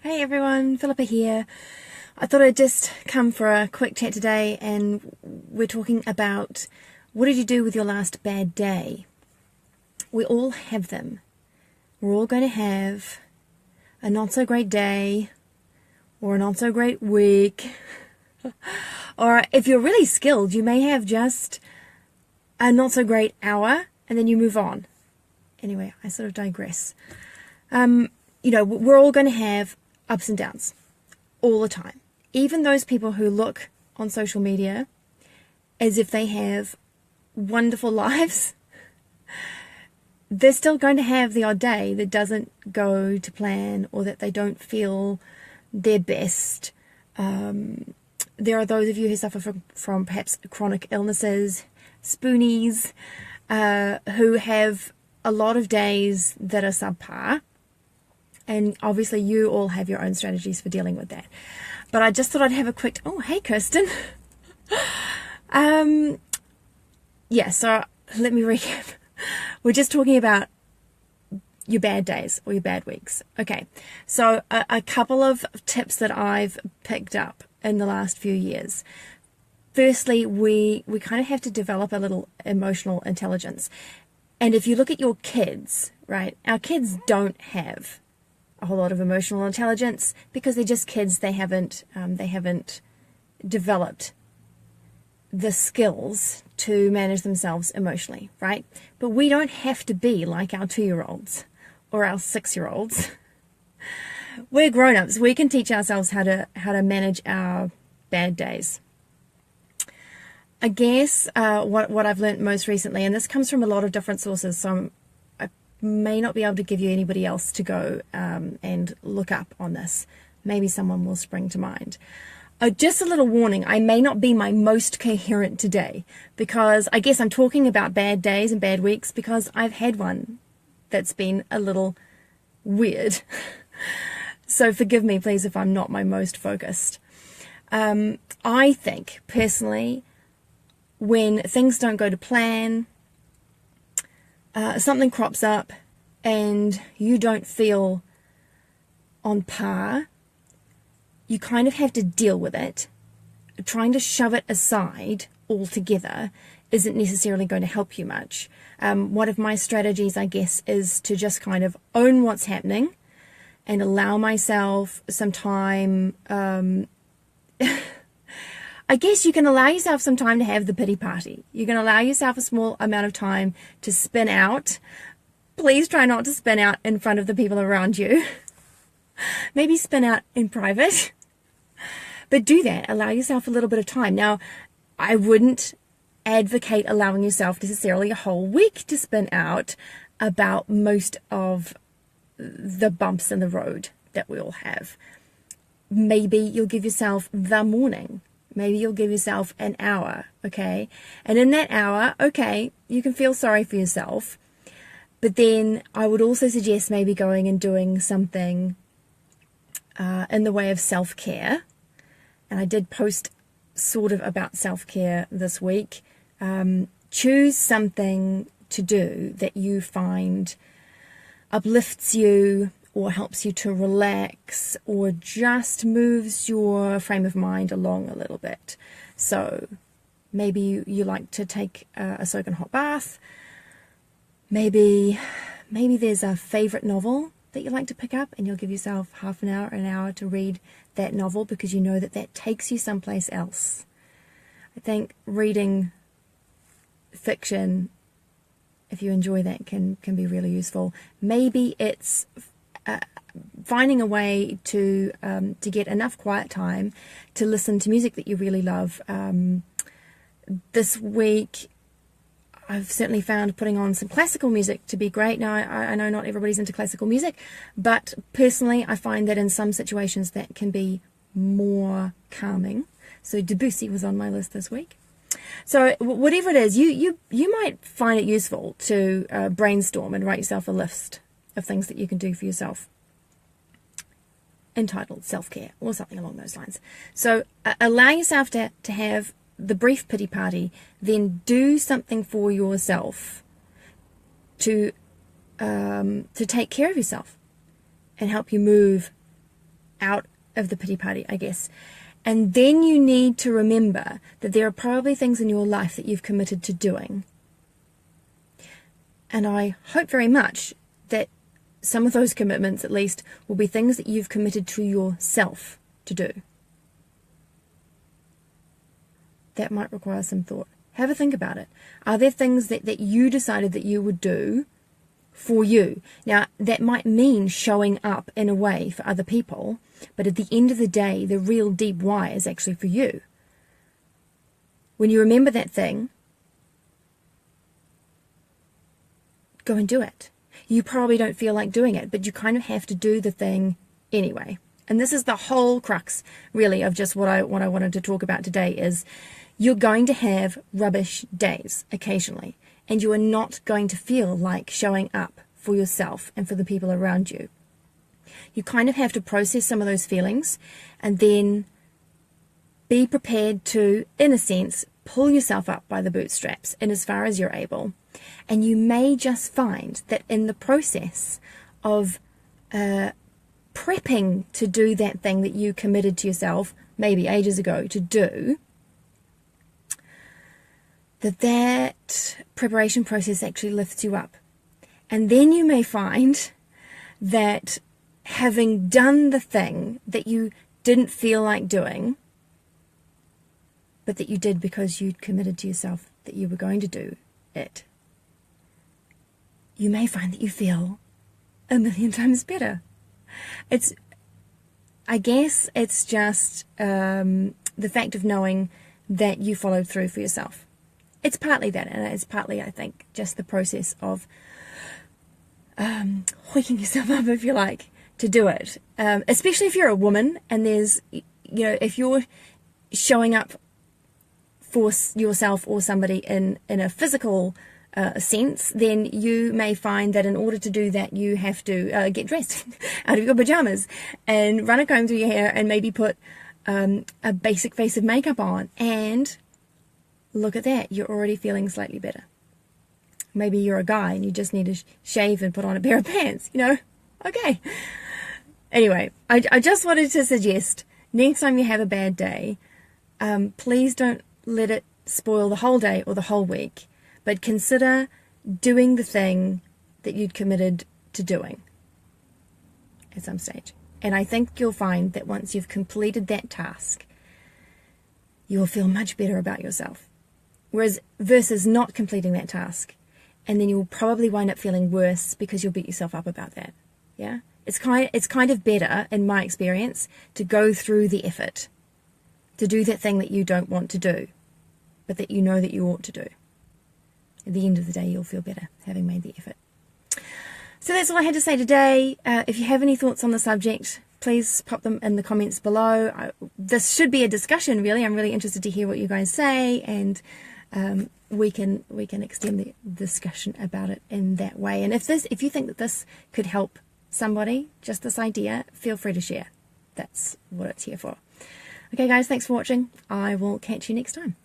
Hey everyone, Philippa here. I thought I'd just come for a quick chat today, and we're talking about what did you do with your last bad day? We all have them. We're all going to have a not so great day or a not so great week. Or if you're really skilled, you may have just a not so great hour and then you move on. Anyway, I sort of digress. We're all going to have ups and downs all the time. Even those people who look on social media as if they have wonderful lives, they're still going to have the odd day that doesn't go to plan or that they don't feel their best. There are those of you who suffer from perhaps chronic illnesses, spoonies, who have a lot of days that are subpar. And obviously you all have your own strategies for dealing with that. But I just thought I'd have a quick... Oh, hey, Kirsten. So let me recap. We're just talking about your bad days or your bad weeks. Okay, so a couple of tips that I've picked up in the last few years. Firstly, we kind of have to develop a little emotional intelligence. And if you look at your kids, right, our kids don't have a whole lot of emotional intelligence because they're just kids. They haven't developed the skills to manage themselves emotionally, right? But we don't have to be like our 2-year-olds or our 6-year-olds. We're grown-ups. We can teach ourselves how to manage our bad days. I guess what I've learned most recently, and this comes from a lot of different sources, so I may not be able to give you anybody else to go and look up on this. Maybe someone will spring to mind. Just a little warning, I may not be my most coherent today because I guess I'm talking about bad days and bad weeks because I've had one that's been a little weird. So forgive me, please, if I'm not my most focused. I think, personally, when things don't go to plan, something crops up and you don't feel on par, you kind of have to deal with it. Trying to shove it aside altogether isn't necessarily going to help you much. One of my strategies, I guess, is to just kind of own what's happening and allow myself some time. I guess you can allow yourself some time to have the pity party. You can allow yourself a small amount of time to spin out. Please try not to spin out in front of the people around you. Maybe spin out in private. But do that. Allow yourself a little bit of time. Now, I wouldn't advocate allowing yourself necessarily a whole week to spin out about most of the bumps in the road that we all have. Maybe you'll give yourself the morning. Maybe you'll give yourself an hour, okay? And in that hour, okay, you can feel sorry for yourself. But then I would also suggest maybe going and doing something in the way of self-care. And I did post sort of about self-care this week. Choose something to do that you find uplifts you or helps you to relax or just moves your frame of mind along a little bit. So maybe you like to take a soaking hot bath. Maybe there's a favorite novel that you like to pick up and you'll give yourself half an hour to read that novel because you know that takes you someplace else. I think reading fiction, if you enjoy that, can be really useful. Maybe it's finding a way to get enough quiet time to listen to music that you really love. This week I've certainly found putting on some classical music to be great. Now, I know not everybody's into classical music, but personally, I find that in some situations that can be more calming. So Debussy was on my list this week. So whatever it is, you might find it useful to brainstorm and write yourself a list of things that you can do for yourself, entitled self-care or something along those lines. So allow yourself to have the brief pity party, then do something for yourself to take care of yourself and help you move out of the pity party, I guess. And then you need to remember that there are probably things in your life that you've committed to doing. And I hope very much that some of those commitments, at least, will be things that you've committed to yourself to do. That might require some thought. Have a think about it. Are there things that you decided that you would do for you? Now, that might mean showing up in a way for other people, but at the end of the day, the real deep why is actually for you. When you remember that thing, go and do it. You probably don't feel like doing it, but you kind of have to do the thing anyway. And this is the whole crux, really, of just what I wanted to talk about today is you're going to have rubbish days occasionally, and you are not going to feel like showing up for yourself and for the people around you. You kind of have to process some of those feelings and then be prepared to, in a sense, pull yourself up by the bootstraps in as far as you're able. And you may just find that in the process of prepping to do that thing that you committed to yourself maybe ages ago to do, that preparation process actually lifts you up. And then you may find that having done the thing that you didn't feel like doing, but that you did because you'd committed to yourself that you were going to do it, you may find that you feel 1,000,000 times better. I guess it's just the fact of knowing that you followed through for yourself. It's partly that, and it's partly, I think, just the process of hoiking yourself up, if you like, to do it. Especially if you're a woman and there's, if you're showing up for yourself or somebody in a physical sense, then you may find that in order to do that, you have to get dressed out of your pajamas and run a comb through your hair and maybe put a basic face of makeup on. And look at that, you're already feeling slightly better. Maybe you're a guy and you just need to shave and put on a pair of pants, Okay. Anyway, I just wanted to suggest, next time you have a bad day, please don't let it spoil the whole day or the whole week, but consider doing the thing that you'd committed to doing at some stage. And I think you'll find that once you've completed that task, you'll feel much better about yourself. Whereas versus not completing that task, and then you'll probably wind up feeling worse because you'll beat yourself up about that. Yeah? It's kind of better, in my experience, to go through the effort, to do that thing that you don't want to do, but that you know that you ought to do. At the end of the day, you'll feel better having made the effort. So that's all I had to say today. If you have any thoughts on the subject, please pop them in the comments below. This should be a discussion, really. I'm really interested to hear what you guys say, and we can extend the discussion about it in that way. And if you think that this could help somebody, just this idea, feel free to share. That's what it's here for. Okay, guys, thanks for watching. I will catch you next time.